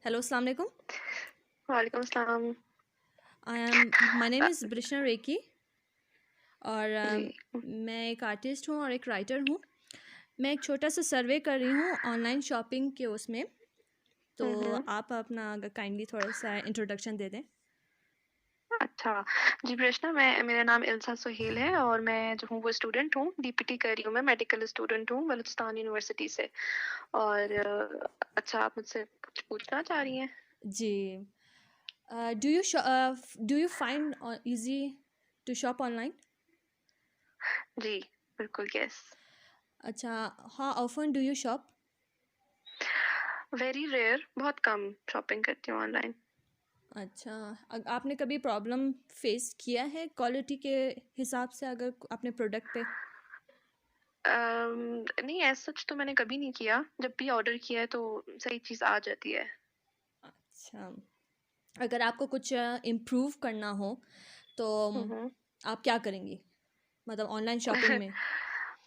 Hello, अस्सलाम वालेकुम। वालेकुम सलाम। माय नेम इज़ ब्रिशना रेकी और जी। मैं एक आर्टिस्ट हूँ और एक राइटर हूँ। मैं एक छोटा सा सर्वे कर रही हूँ ऑनलाइन शॉपिंग के उसमें, तो हम्म। आप अपना अगर काइंडली थोड़ा सा इंट्रोडक्शन दे दें। अच्छा। जी प्रश्न, मेरा नाम इल्सा सुहेल है और मैं जो हूँ वो स्टूडेंट हूँ, डीपीटी कर रही हूँ। मैं मेडिकल स्टूडेंट हूँ बलूचिस्तान यूनिवर्सिटी से। और अच्छा, आप मुझसे कुछ पूछना चाह रही हैं? जी, do you find easy to shop online? जी बिल्कुल, यस। अच्छा, how often do you shop? Very rare, बहुत कम शॉपिंग करती हूँ ऑनलाइन। अच्छा, आपने कभी प्रॉब्लम फेस किया है क्वालिटी के हिसाब से अगर अपने प्रोडक्ट पे? नहीं, ऐसा सच तो मैंने कभी नहीं किया। जब भी ऑर्डर किया है तो सही चीज़ आ जाती है। अच्छा, अगर आपको कुछ इम्प्रूव करना हो तो हम्म। आप क्या करेंगी, मतलब ऑनलाइन शॉपिंग में?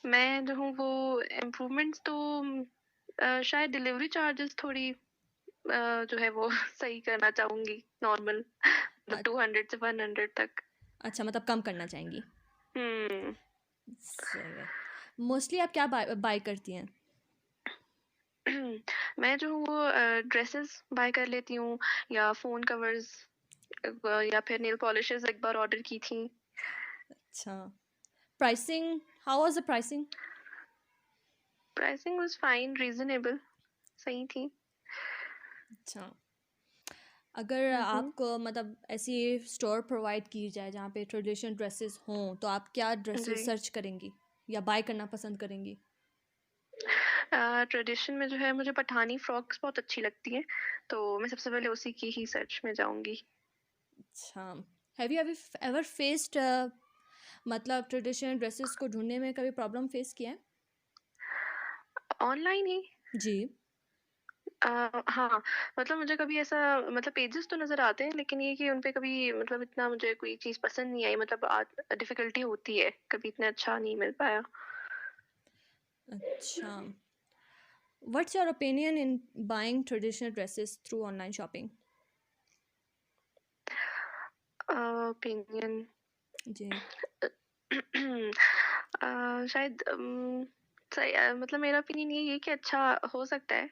मैं जो हूँ वो इम्प्रूवमेंट्स तो शायद डिलीवरी चार्जेस थोड़ी जो है वो सही करना चाहूंगी, नॉर्मल मतलब अ- 200 से 100 तक। अच्छा, मतलब कम करना चाहेंगी। हम्म। सही है। मोस्टली आप क्या बाय करती हैं? मैं जो हूँ वो ड्रेसेस बाय कर लेती हूँ, या फोन कवर्स, या फिर नेल पॉलिशेस एक बार ऑर्डर की थी। अच्छा, pricing, how was the pricing? Pricing was fine, reasonable, सही थी। अच्छा, अगर हम्म। आपको मतलब ऐसी स्टोर प्रोवाइड की जाए जहाँ पे ट्रेडिशनल ड्रेसेस हों, तो आप क्या ड्रेसेस जी। सर्च करेंगी या बाय करना पसंद करेंगी? ट्रेडिशन में जो है मुझे पठानी फ्रॉक्स बहुत अच्छी लगती है, तो मैं सबसे पहले उसी की ही सर्च में जाऊंगी। अच्छा, हैव यू एवर फेस्ड मतलब ट्रेडिशनल ड्रेसेस को ढूंढने में कभी प्रॉब्लम फेस किया है? ऑनलाइन ही। जी। हाँ, मतलब मुझे कभी ऐसा, मतलब पेजेस तो नज़र आते हैं, लेकिन ये कि उन पे कभी मतलब इतना मुझे कोई चीज़ पसंद नहीं आई, मतलब डिफ़िकल्टी होती है, कभी इतना अच्छा नहीं मिल पाया। अच्छा, what's your opinion in buying traditional dresses through online shopping? Opinion. जी। शायद सही, मतलब मेरा ओपिनियन यही है कि अच्छा हो सकता है।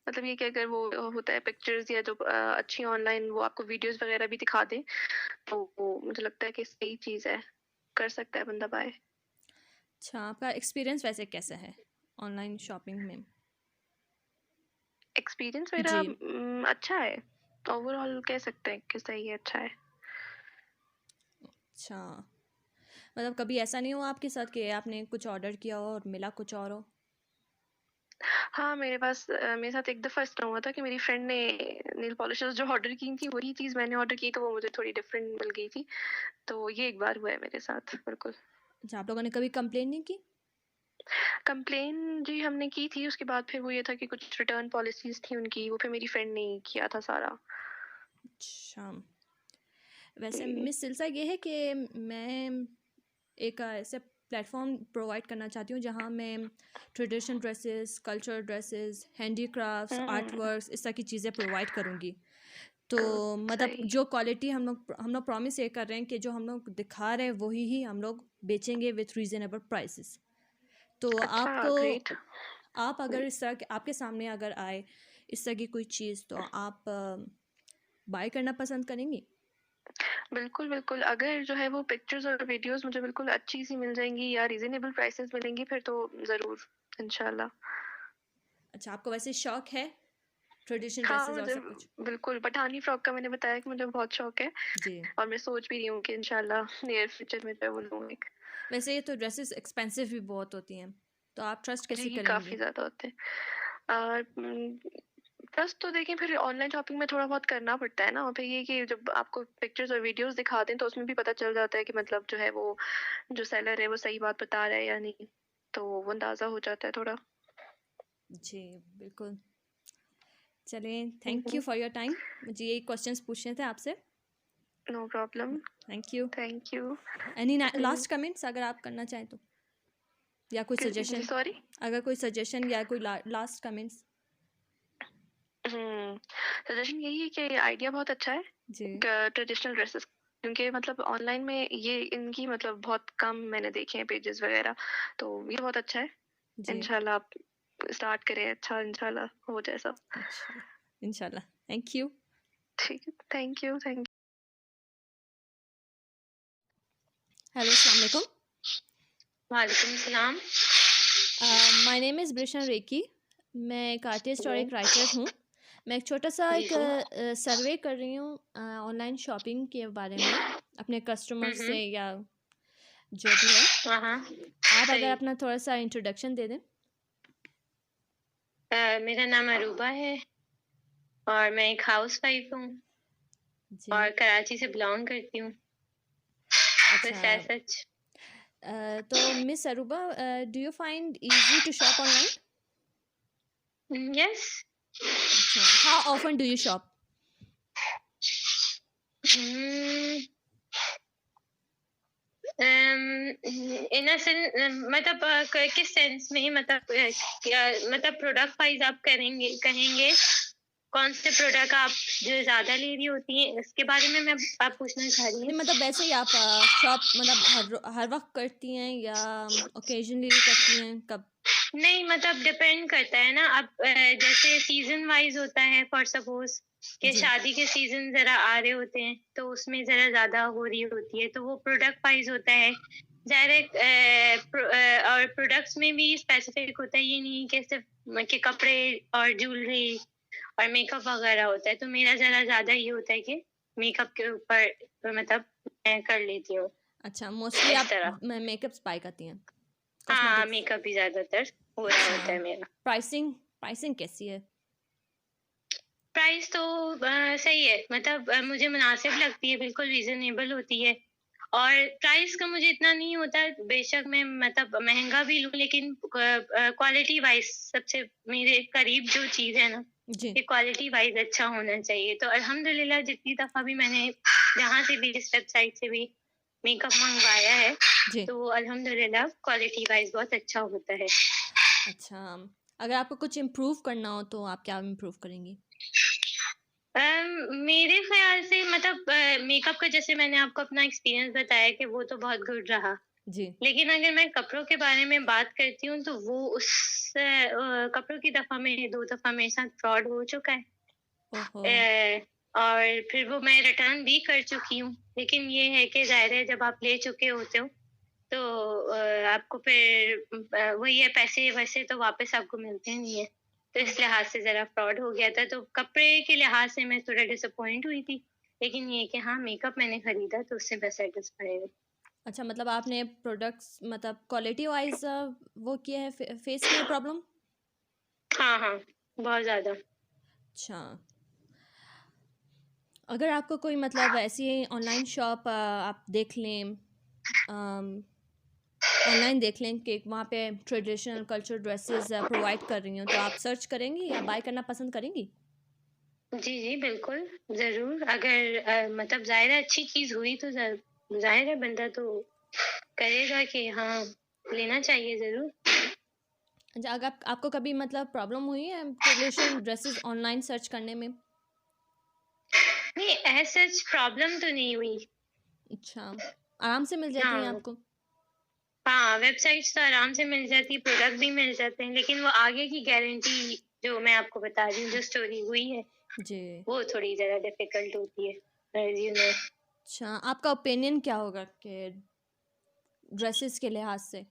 मतलब ये कि अगर वो होता है पिक्चर्स या जो अच्छी ऑनलाइन वो आपको वीडियोस वगैरह भी दिखा दे, तो वो मुझे लगता है कि सही चीज़ है, कर सकता है बंदा बाय। अच्छा, आपका एक्सपीरियंस वैसे कैसा है ऑनलाइन शॉपिंग में? एक्सपीरियंस मेरा जी। अच्छा है। ओवरऑल कह सकते हैं कि सही है, अच्छा है। अच्छा, मतलब कभी ऐसा नहीं हुआ आपके साथ कि आपने कुछ ऑर्डर किया हो और मिला कुछ और हो? हाँ, मेरे साथ एक दफ़ा इस तरह हुआ था कि मेरी फ्रेंड ने नेल पॉलिशेस जो ऑर्डर की थी, वही चीज़ मैंने ऑर्डर की, तो वो मुझे थोड़ी डिफरेंट मिल गई थी। तो ये एक बार हुआ है मेरे साथ, बिल्कुल। अच्छा, आप लोगों ने कभी कंप्लेन नहीं की? कंप्लेन जी हमने की थी, उसके बाद फिर वो ये था कि कुछ रिटर्न पॉलिसीज़ थी उनकी, वो फिर मेरी फ्रेंड ने ही किया था सारा। अच्छा, वैसे जी। मिस सिलसा ये है कि मैं एक ऐसे प्लेटफॉर्म प्रोवाइड करना चाहती हूँ जहाँ मैं traditional dresses, cultural dresses, handicrafts, art hmm, works, इस तरह की चीज़ें प्रोवाइड करूँगी। तो मतलब सही। जो क्वालिटी हम लोग प्रॉमिस ये कर रहे हैं कि जो हम लोग दिखा रहे हैं वही ही हम लोग बेचेंगे विथ रीज़नेबल प्राइसेस। तो अच्छा, आपको, ग्रेट। आप अगर इस तरह के आपके सामने अगर आए इस तरह की कोई चीज़, तो आप बाय करना पसंद करेंगी? बिल्कुल, बिल्कुल, अगर जो है वो पिक्चर्स और वीडियोज़ मुझे बिल्कुल अच्छी-सी मिल जाएँगी या रीज़नेबल प्राइसेज़ मिलेंगी, फिर तो ज़रूर, इंशाल्लाह। अच्छा, आपको वैसे शौक है ट्रेडिशनल हाँ, ड्रेसेस और मुझे सब कुछ? बिल्कुल पठानी फ्रॉक का मैंने बताया कि मुझे बहुत शौक है, जी। और मैं सोच भी रही हूँ कि इंशाल्लाह नियर फ्यूचर में जो है वो लूँ एक। वैसे ये तो ड्रेसेस एक्सपेंसिव भी बहुत होती हैं, तो आप ट्रस्ट कैसे जी, काफ़ी करेंगी? ज़्यादा होते हैं। और ट्रस्ट तो देखिए फिर ऑनलाइन शॉपिंग में थोड़ा बहुत करना पड़ता है ना, और फिर ये कि जब आपको पिक्चर्स और वीडियोज़ दिखाते हैं तो उसमें भी पता चल जाता है कि मतलब जो है वो जो सेलर है वो सही बात बता रहा है या नहीं, तो वो अंदाज़ा हो जाता है थोड़ा। जी, बिल्कुल। चलिए, hmm, thank you hmm. For your time. मुझे यही क्वेश्चंस पूछने थे आपसे। No problem. Thank you. Thank you. Any hmm. Last comments अगर आप करना चाहें तो, या कोई जी सजेशन? सॉरी? अगर कोई सजेशन या कोई लास्ट कमेंट्स? सजेशन यही है कि आइडिया बहुत अच्छा है जी। ट्रेडिशनल ड्रेसेस, क्योंकि मतलब ऑनलाइन में ये इनकी मतलब बहुत कम मैंने देखे हैं पेजेस वगैरह, तो ये बहुत अच्छा है। जी। इंशाल्लाह आप स्टार्ट करें, अच्छा इंशाल्लाह हो जाए सब। इंशाल्लाह, इंशाल्लाह। Thank you. ठीक है, थैंक यू, थैंक हेलो, अस्सलाम वालेकुम। वालेकुम सलाम। My name is Brishan Reki. मैं एक आर्टिस्ट और एक राइटर हूँ। मैं एक छोटा-सा जी एक जी। सर्वे कर रही हूँ ऑनलाइन शॉपिंग के बारे में, अपने कस्टमर से या जो भी है। हाँ हाँ। आप अगर सही। अपना थोड़ा-सा इंट्रोडक्शन दे दें। मेरा नाम अरूबा है और मैं एक हाउस वाइफ हूँ जी। और कराची से बिलोंग करती हूँ। बस अच्छा। सच। तो miss Aruba, do you find easy to shop online? Yes. अच्छा, how often do you shop? In मतलब किस सेंस में, मतलब क्या, मतलब प्रोडक्ट वाइज आप कहेंगे कौन से प्रोडक्ट आप जो ज्यादा ले रही होती हैं इसके बारे में मैं आप पूछना चाह रही नहीं, हैं? मतलब वैसे ही आप शॉप मतलब हर वक़्त करती हैं या ओकेजनली करती हैं, कब? नहीं, मतलब डिपेंड करता है ना। अब जैसे सीजन वाइज होता है, फॉर सपोज कि जी। शादी के सीजन जरा आ रहे होते हैं तो उसमें जरा ज्यादा हो रही होती है, तो वो प्रोडक्ट वाइज होता है। डायरेक्ट और प्रोडक्ट्स में भी स्पेसिफिक होता है, ये नहीं कि सिर्फ कि कपड़े और ज्वेलरी और मेकअप वगैरह होता है। तो मेरा जरा ज्यादा ये होता है कि मेकअप के ऊपर मतलब मैं कर लेती हूँ अच्छा, मोस्टली इस आप तरह। मेकअप्स बाय करती हैं, हाँ, कॉस्मेटिक्स? मेकअप ही ज्यादातर हो रहा अच्छा, होता है मेरा। प्राइसिंग प्राइसिंग कैसी है? प्राइस तो सही है, मतलब मुझे मुनासिब लगती है, बिल्कुल रीजनेबल होती है। और प्राइस का मुझे इतना नहीं होता, बेशक मैं मतलब महंगा भी लूं, लेकिन क्वालिटी वाइज सबसे मेरे करीब जो चीज है ना, जी। ये क्वालिटी वाइज अच्छा होना चाहिए। तो अल्हम्दुलिल्लाह जितनी दफा भी मैंने जहाँ से भी इस वेबसाइट से भी मेकअप मंगवाया है, जी। तो अल्हम्दुलिल्लाह क्वालिटी वाइज बहुत अच्छा होता है। अच्छा, अगर आपको कुछ इम्प्रूव करना हो तो आप क्या इम्प्रूव करेंगी? मेरे ख्याल से मतलब मेकअप का जैसे मैंने आपको अपना एक्सपीरियंस बताया कि वो तो बहुत गुड रहा। जी। लेकिन अगर मैं कपड़ों के बारे में बात करती हूँ तो वो उस कपड़ों की दफ़ा में 2 दफ़ा मेरे साथ फ्रॉड हो चुका है। ओहो! और फिर वो मैं रिटर्न भी कर चुकी हूँ। लेकिन ये है कि ज़ाहिर है जब आप ले चुके होते हो तो आपको फिर वही है, पैसे वैसे तो वापस आपको मिलते नहीं है। तो इस लिहाज से ज़रा फ्रॉड हो गया था। तो कपड़े के लिहाज से मैं थोड़ा डिसअपॉइंट हुई थी। लेकिन ये कि हाँ, मेकअप मैंने खरीदा तो उससे मैं सैटिस्फाई हूँ। अच्छा, मतलब आपने प्रोडक्ट्स मतलब क्वालिटी वाइज़ वो किया है, फेस किया है प्रॉब्लम? हाँ, हाँ, बहुत ज़्यादा। अच्छा। अगर आपको कोई मतलब ऐसी ऑनलाइन शॉप आप देख लें, ऑनलाइन देख लें कि वहाँ पे ट्रेडिशनल कल्चर ड्रेसेस प्रोवाइड कर रही हूँ, तो आप सर्च करेंगी या बाय करना पसंद करेंगी? जी, जी, बिल्कुल, ज़रूर। अगर मतलब ज़ाहिर है अच्छी चीज़ हुई तो ज़ाहिर है बंदा तो करेगा कि हाँ, लेना चाहिए ज़रूर। अच्छा, अगर आपको कभी मतलब प्रॉब्लम हुई है ट्रेडिशनल ड्रेसेस ऑनलाइन सर्च करने में? नहीं, एज़ सच प्रॉब्लम तो नहीं हुई। अच्छा, आराम से मिल जाती हैं हाँ, आपको? हाँ, वेबसाइट्स तो आराम से मिल जाती है, प्रोडक्ट भी मिल जाते हैं, लेकिन वो आगे की गारंटी जो मैं आपको बता रही हूँ, जो स्टोरी हुई है, जी। वो थोड़ी ज़्यादा डिफ़िकल्ट होती है, एज़ यू नो। अच्छा, आपका ओपिनियन क्या होगा कि ड्रेसेस के लिहाज से?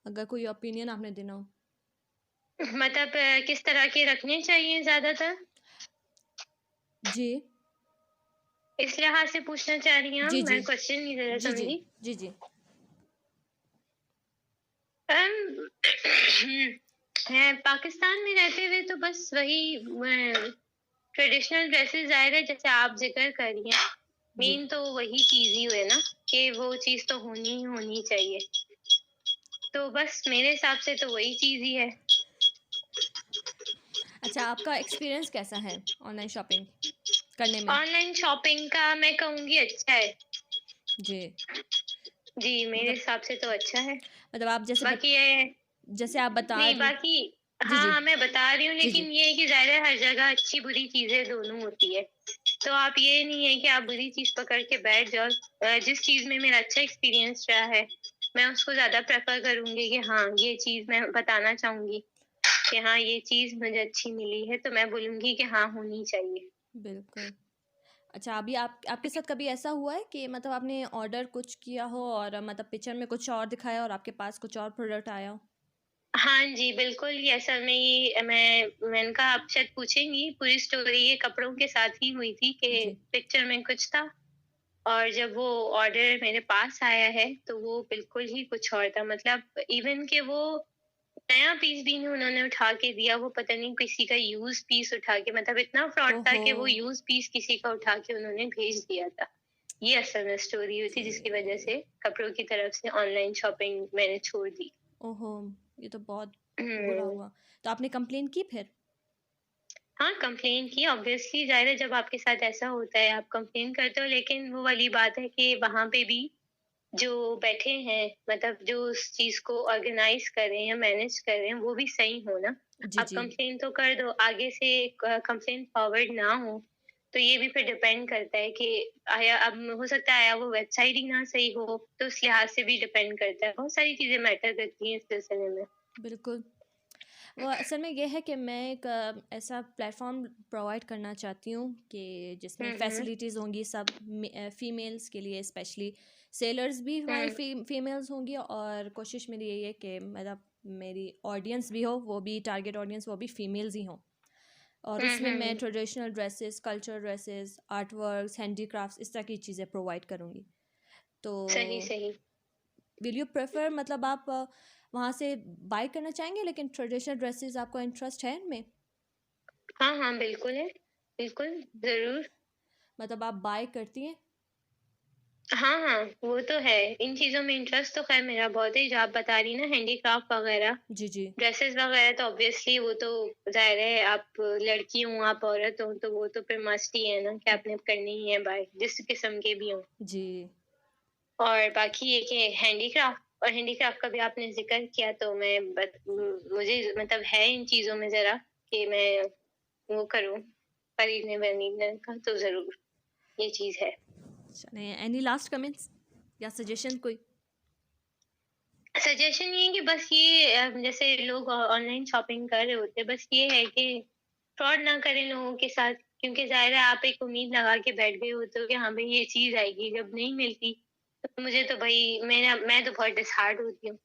अगर कोई ओपिनियन आपने देना हो? मतलब किस तरह के रखने चाहिए ज़्यादातर? जी। इस लिहाज से पूछना चाह रही हैं आप? जी, जी। मैं क्वेश्चन नहीं ज़रा जी, जी। समझी। जी, जी। अम, है पाकिस्तान में रहते हुए तो बस वही ट्रेडिशनल ड्रेसेस ज़ाहिर है जैसे आप ज़िक्र कर रही हैं, जी। मेन तो वही चीज़ ही है ना कि वो चीज़ तो होनी ही होनी चाहिए। तो बस मेरे हिसाब से तो वही चीज़ ही है। अच्छा, आपका एक्सपीरियंस कैसा है ऑनलाइन शॉपिंग करने में? ऑनलाइन शॉपिंग का मैं कहूँगी अच्छा है। जी। जी, मेरे मतलब हिसाब से तो अच्छा है। मतलब आप बाकी ये जैसे आप बता नहीं, रही। बाकी जी, जी। हाँ, मैं बता रही हूँ, जी, जी। लेकिन ये है कि ज़ाहिर है हर जगह अच्छी बुरी चीज़ें दोनों होती है। तो आप ये नहीं है कि आप बुरी चीज़ पकड़ के बैठ जाओ। जिस चीज़ में मेरा अच्छा एक्सपीरियंस रहा है, मैं उसको ज़्यादा प्रेफ़र करूँगी कि हाँ, ये चीज़ मैं बताना चाहूँगी कि हाँ, ये चीज़ मुझे अच्छी मिली है, तो मैं बोलूँगी कि हाँ, होनी चाहिए। बिल्कुल। अच्छा, अभी आपके साथ कभी ऐसा हुआ है कि मतलब आपने ऑर्डर कुछ किया हो और मतलब पिक्चर में कुछ और दिखाया और आपके पास कुछ और प्रोडक्ट आया हो? हाँ जी, बिल्कुल, ये असल में ये मैंने कहा आप शायद पूछेंगी, पूरी स्टोरी ये कपड़ों के साथ ही हुई थी कि जी। पिक्चर में कुछ था और जब वो ऑर्डर मेरे पास आया है, तो वो बिल्कुल ही कुछ और था। मतलब इवन कि वो नया पीस भी नहीं उन्होंने उठा के दिया, वो पता नहीं किसी का यूज़ पीस उठा के, मतलब इतना फ्रॉड था ओहो! कि वो यूज़ पीस किसी का उठा के उन्होंने भेज दिया था। ये असल में स्टोरी हुई थी जिसकी ओके। वज़ह से कपड़ों की तरफ से ऑनलाइन शॉपिंग मैंने छोड़ दी। ओहो! ये तो बहुत बुरा हुँ। हुआ। तो आपने कंप्लेन की फिर? हाँ, कंप्लेन की ऑब्वियसली, ज़ाहिर है जब आपके साथ ऐसा होता है आप कंप्लेन करते हो, लेकिन वो वाली बात है कि वहाँ पे भी जो बैठे हैं, मतलब जो उस चीज़ को ऑर्गेनाइज़ कर रहे हैं या मैनेज कर रहे हैं, वो भी सही हो ना। जी, आप जी। कंप्लेन तो कर दो, आगे से कंप्लेन फॉरवर्ड ना हो, तो ये भी फिर डिपेंड करता है कि आया, अब हो सकता है आया वो वेबसाइट ही ना सही हो, तो उस लिहाज से भी डिपेंड करता है। बहुत सारी चीज़ें मैटर करती हैं इस सिलसिले में। बिल्कुल। वो असल में ये है कि मैं एक ऐसा प्लेटफ़ॉर्म प्रोवाइड करना चाहती हूँ कि जिसमें हुँ, हुँ। फैसिलिटीज़ होंगी सब फ़ीमेल्स के लिए स्पेशली। सेलर्स भी हमारी हुँ। फ़ीमेल्स होंगी और कोशिश मेरी यही है कि मतलब मेरी ऑडियंस भी हो, वो भी टारगेट ऑडियंस वो भी फ़ीमेल्स ही हों। और हुँ, उसमें मैं हुँ। Traditional dresses, cultural dresses, art works, handicrafts इस तरह की चीज़ें प्रोवाइड करूँगी। तो सही, सही। विल यू प्रेफर मतलब आप वहाँ से बाय करना चाहेंगे लेकिन ट्रेडिशनल ड्रेसेस आपको इंटरेस्ट है इनमें? हाँ, हाँ, बिल्कुल है। बिल्कुल, ज़रूर। मतलब आप बाय करती हैं? हाँ, हाँ, वो तो है। इन चीज़ों में इंटरेस्ट तो ख़ैर मेरा बहुत है, जो आप बता रही ना हैंडीक्राफ़्ट वग़ैरह, जी, जी। ड्रेसेस वग़ैरह, तो ऑब्वियसली वो तो ज़ाहिर है, आप लड़की हो, आप औरत हो, तो वो तो फिर मस्ट ही है ना कि आपने करनी ही है बाय, जिस किस्म के भी हों। जी। और बाकी ये कि हैंडीक्राफ़्ट का भी आपने ज़िक्र किया, तो मुझे मतलब है इन चीज़ों में ज़रा कि मैं वो करूँ, खरीदने-वरीदने का तो ज़रूर, ये चीज़ है। चलिए एनी लास्ट कमेंट्स या सजेशन कोई? सजेशन ये है कि बस ये जैसे लोग ऑनलाइन शॉपिंग कर रहे होते हैं, बस ये है कि फ्रॉड ना करें लोगों के साथ, क्योंकि ज़ाहिर है आप एक उम्मीद लगा के बैठ गए होते हो कि हाँ भाई ये चीज़ आएगी, जब नहीं मिलती तो मुझे तो भाई मैं तो बहुत डिसहार्ट होती हूँ।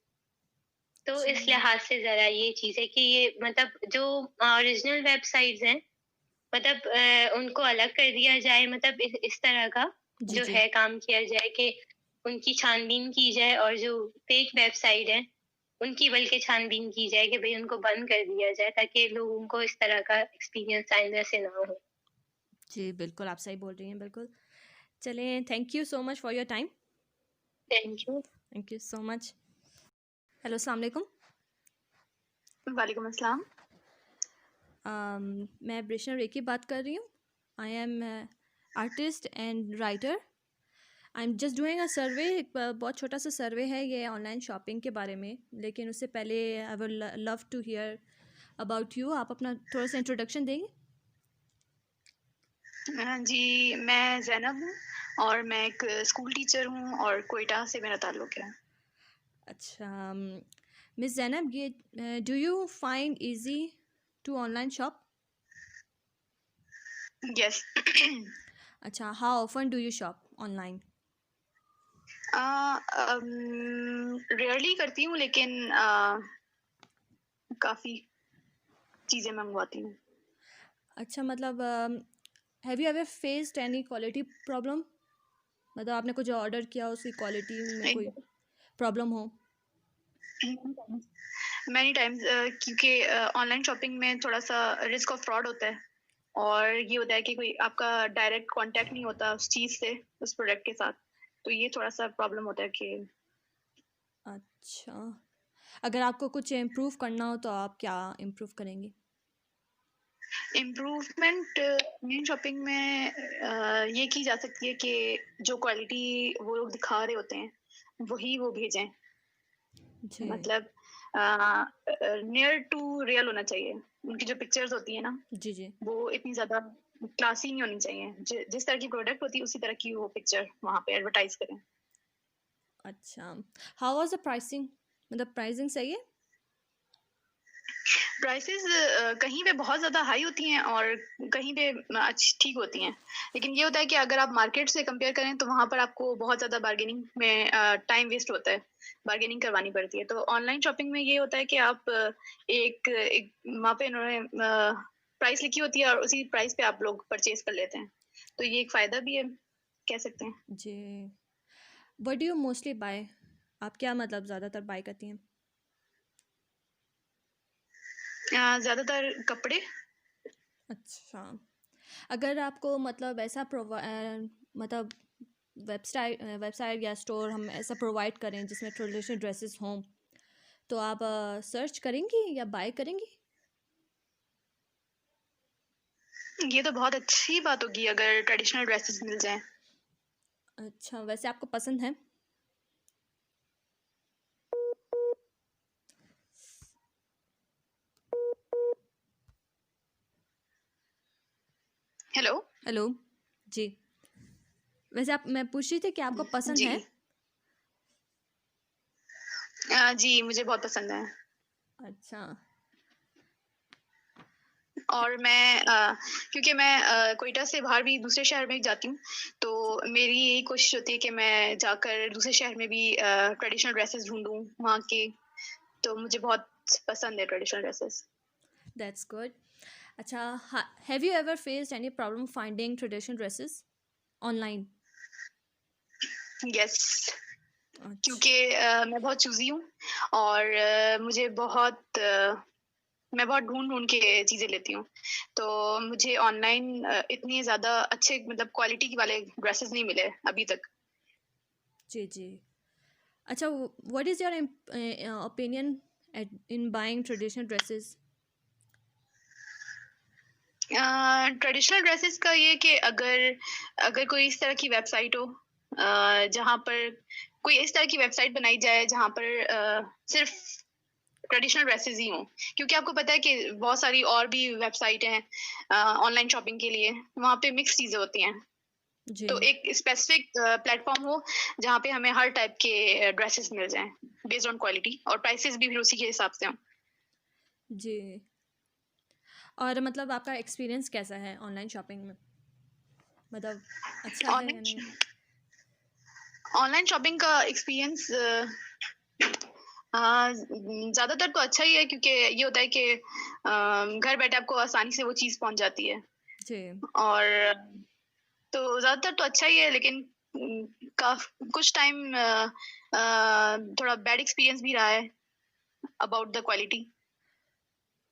तो इस चलिए। लिहाज से ज़रा ये चीज़ है कि ये मतलब जो ओरिजिनल वेबसाइट्स हैं, मतलब उनको अलग कर दिया जाए, मतलब इस तरह का जी, जो जी। है काम किया जाए कि उनकी छानबीन की जाए, और जो फेक वेबसाइट है उनकी बल्कि छानबीन की जाए कि भई उनको बंद कर दिया जाए, ताकि लोगों को इस तरह का एक्सपीरियंस आइंदा से ना हो। जी, बिल्कुल आप सही बोल रही हैं, बिल्कुल। चलिए thank you so much for your time. Thank you. Thank you so much. Hello, अस्सलाम वालेकुम। वालेकुम अस्सलाम। मैं ब्रिशा रेकी बात कर रही हूँ। I am artist and writer. I am just doing a survey. एक बहुत छोटा सा सर्वे है ये ऑनलाइन शॉपिंग के बारे में, लेकिन उससे पहले I would love to hear about you. आप अपना थोड़ा सा इंट्रोडक्शन देंगे? जी, मैं ज़ैनब हूँ और मैं एक स्कूल टीचर हूँ और क्वेटा से मेरा ताल्लुक़ है। अच्छा, मिस ज़ैनब, ये do you find easy to online shop? Yes. अच्छा, how often do you shop online? Rarely करती हूँ, लेकिन काफ़ी चीज़ें मँगवाती हूँ। अच्छा, मतलब have you ever faced any quality problem? मतलब आपने कुछ ऑर्डर किया उसकी क्वालिटी में कोई प्रॉब्लम हो? मैनी टाइम्स, क्योंकि ऑनलाइन शॉपिंग में थोड़ा-सा रिस्क ऑफ फ्रॉड होता है और ये होता है कि कोई आपका डायरेक्ट कॉन्टैक्ट नहीं होता उस चीज़ से, उस प्रोडक्ट के साथ। तो ये थोड़ा-सा प्रॉब्लम होता है कि अच्छा, अगर आपको कुछ इम्प्रूव करना हो तो आप क्या इम्प्रूव करेंगे? इम्प्रूवमेंट ऑनलाइन शॉपिंग में ये की जा सकती है कि जो क्वालिटी वो लोग दिखा रहे होते हैं, वही वो भेजें। जी। मतलब नियर टू रियल होना चाहिए। उनकी जो पिक्चर्स होती है ना, जी, जी। वो इतनी ज़्यादा क्लासी नहीं होनी चाहिए। जिस तरह की प्रोडक्ट होती है उसी तरह की वो पिक्चर वहाँ पे एडवर्टाइज़ करें। अच्छा, हाउ वाज़ द प्राइसिंग? मतलब प्राइसिंग सही है? प्राइसेस कहीं पे बहुत ज़्यादा हाई होती हैं और कहीं पे ठीक होती हैं। लेकिन ये होता है कि अगर आप मार्केट से कंपेयर करें तो वहाँ पर आपको बहुत ज़्यादा बार्गेनिंग में टाइम वेस्ट होता है, बार्गेनिंग करवानी पड़ती है। तो ऑनलाइन शॉपिंग में ये होता है कि आप एक वहाँ पे इन्होंने प्राइस लिखी होती है और उसी प्राइस पे आप लोग परचेज़ कर लेते हैं। तो ये एक फ़ायदा भी है, कह सकते हैं। जी। What do you mostly buy? आप क्या मतलब ज़्यादातर बाय करती हैं? ज़्यादातर कपड़े। अच्छा, अगर आपको मतलब ऐसा मतलब वेबसाइट या स्टोर हम ऐसा प्रोवाइड करें जिसमें ट्रेडिशनल ड्रेसेस हों, तो आप सर्च करेंगी या बाय करेंगी? ये तो बहुत अच्छी बात होगी अगर ट्रेडिशनल ड्रेसेस मिल जाएँ। अच्छा, वैसे आपको पसंद है? हेलो? हेलो? जी। वैसे आप मैं पूछ रही थी कि आपको पसंद जी। है? जी, मुझे बहुत पसंद है। अच्छा, और मैं क्योंकि मैं क्वेटा से बाहर भी दूसरे शहर में जाती हूँ, तो मेरी यही कोशिश होती है कि मैं जाकर दूसरे शहर में भी ट्रेडिशनल ड्रेसेस ढूँढूँ वहाँ के, तो मुझे बहुत पसंद है ट्रेडिशनल ड्रेसेस। That's good. अच्छा, have you ever faced any problem finding traditional dresses online? Yes, अच्छा, क्योंकि मैं बहुत चूज़ी हूँ और मैं बहुत ढूँढ-ढूँढ के चीज़ें लेती हूँ। तो मुझे ऑनलाइन इतनी ज़्यादा अच्छे मतलब क्वालिटी वाले ड्रेसेस नहीं मिले अभी तक। जी, जी। अच्छा, what is your opinion in buying traditional dresses? Traditional dresses का ये कि अगर अगर कोई इस तरह की वेबसाइट हो जहाँ पर कोई इस तरह की वेबसाइट बनाई जाए जहाँ पर सिर्फ ट्रेडिशनल ड्रेसेस ही हों, क्योंकि आपको पता है कि बहुत सारी और भी वेबसाइट हैं ऑनलाइन शॉपिंग के लिए, वहाँ पे मिक्स चीज़ें होती हैं। जी, तो एक स्पेसिफिक प्लेटफॉर्म हो जहाँ पे हमें हर टाइप के ड्रेसेस मिल जाएं बेस्ड ऑन क्वालिटी और प्राइसेस भी फिर उसी के हिसाब से हों। जी। और मतलब आपका एक्सपीरियंस कैसा है ऑनलाइन शॉपिंग में? मतलब अच्छा है या नहीं? ऑनलाइन ऑनलाइन शॉपिंग का एक्सपीरियंस ज़्यादातर तो अच्छा ही है, क्योंकि ये होता है कि घर बैठे आपको आसानी से वो चीज़ पहुँच जाती है जी, और तो ज़्यादातर तो अच्छा ही है, लेकिन कुछ टाइम थोड़ा बैड एक्सपीरियंस भी रहा है अबाउट द क्वालिटी,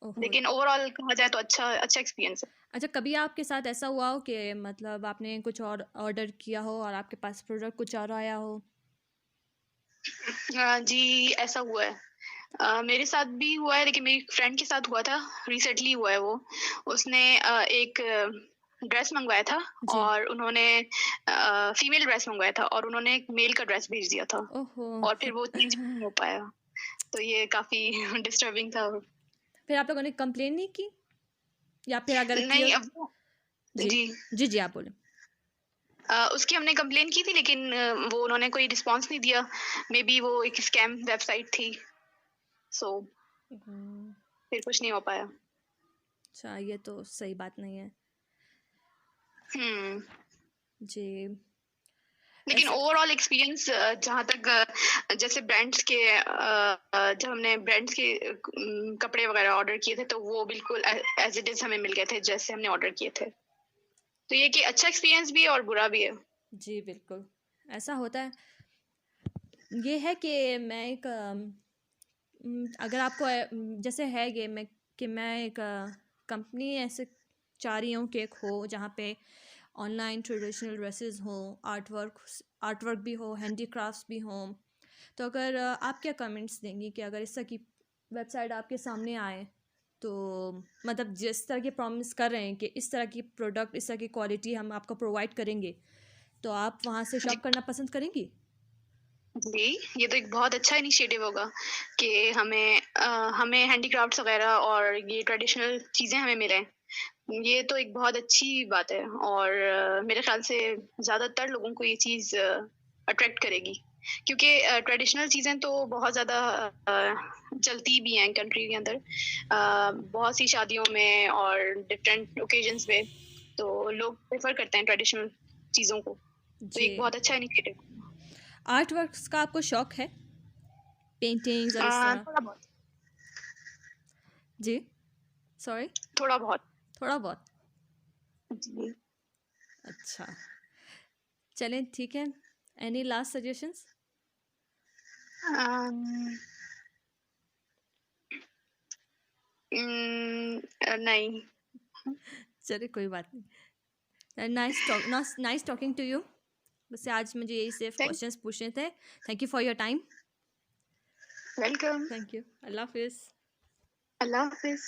ओहो! लेकिन ओवरऑल कहा जाए तो अच्छा एक्सपीरियंस है। अच्छा, कभी आपके साथ ऐसा हुआ हो कि मतलब आपने कुछ और ऑर्डर किया हो और आपके पास प्रोडक्ट कुछ और आया हो? जी, ऐसा हुआ है। मेरे साथ भी हुआ है, लेकिन मेरी फ्रेंड के साथ हुआ था, रिसेंटली हुआ है वो। उसने एक ड्रेस मँगवाया था जी। और उन्होंने फीमेल ड्रेस मँगवाया था और उन्होंने एक मेल का ड्रेस भेज दिया था ओहो! और फिर वो चेंज नहीं हो पाया। तो ये काफ़ी डिस्टर्बिंग था। फिर आप लोगों ने कंप्लेन नहीं की? या फिर अगर की हो नहीं, अब वो जी। जी। जी, जी, आप बोलें। उसकी हमने कंप्लेन की थी, लेकिन वो उन्होंने कोई रिस्पॉन्स नहीं दिया। मेबी वो एक स्कैम वेबसाइट थी, सो हुँ, फिर कुछ नहीं हो पाया। अच्छा, ये तो सही बात नहीं है। हुँ। जी, लेकिन ऐसे ओवरऑल एक्सपीरियंस जहाँ तक जैसे ब्रांड्स के जब हमने ब्रांड्स के कपड़े वगैरह ऑर्डर किए थे, तो वो बिल्कुल एज इट इज़ हमें मिल गए थे जैसे हमने ऑर्डर किए थे। तो ये कि अच्छा एक्सपीरियंस भी है और बुरा भी है। जी, बिल्कुल, ऐसा होता है। ये है कि मैं एक अगर आपको जैसे है ये मैं एक कंपनी ऐसे चाह रही हूँ कि एक हो जहाँ पे ऑनलाइन ट्रेडिशनल ड्रेसेस हों, आर्ट वर्क भी हो, हैंडीक्राफ्ट्स भी हों। तो अगर आप क्या कमेंट्स देंगी कि अगर इस तरह की वेबसाइट आपके सामने आए, तो मतलब जिस तरह की प्रॉमिस कर रहे हैं कि इस तरह की प्रोडक्ट, इस तरह की क्वालिटी हम आपको प्रोवाइड करेंगे, तो आप वहाँ से जी। शॉप करना पसंद करेंगी? जी, ये तो एक बहुत अच्छा इनिशिएटिव होगा कि हमें हैंडीक्राफ्ट्स वगैरह और ये ट्रेडिशनल चीज़ें हमें मिलें। ये तो एक बहुत अच्छी बात है और मेरे ख़्याल से ज़्यादातर लोगों को ये चीज़ अट्रैक्ट करेगी। क्योंकि ट्रेडिशनल चीज़ें तो बहुत ज़्यादा चलती भी हैं कंट्री के अंदर। बहुत सी शादियों में और डिफरेंट ओकेजन्स पे, तो लोग प्रेफ़र करते हैं ट्रेडिशनल चीज़ों को। तो जी। एक बहुत अच्छा इनिशिएटिव। आर्ट वर्क्स का आपको शौक है? पेंटिंग्स और इस तरह? थोड़ा बहुत, जी, सॉरी? थोड़ा बहुत। थोड़ा बहुत। जी। अच्छा, चलें ठीक है। Any last suggestions? अम, नहीं। चलिए कोई बात नहीं। Nice talking to you. बस आज मुझे यही सिर्फ थैंक क्वेश्चंस पूछने थे। Thank you for your time. Welcome. Thank you. अल्लाह हाफिज़। अल्लाह हाफ़िज़।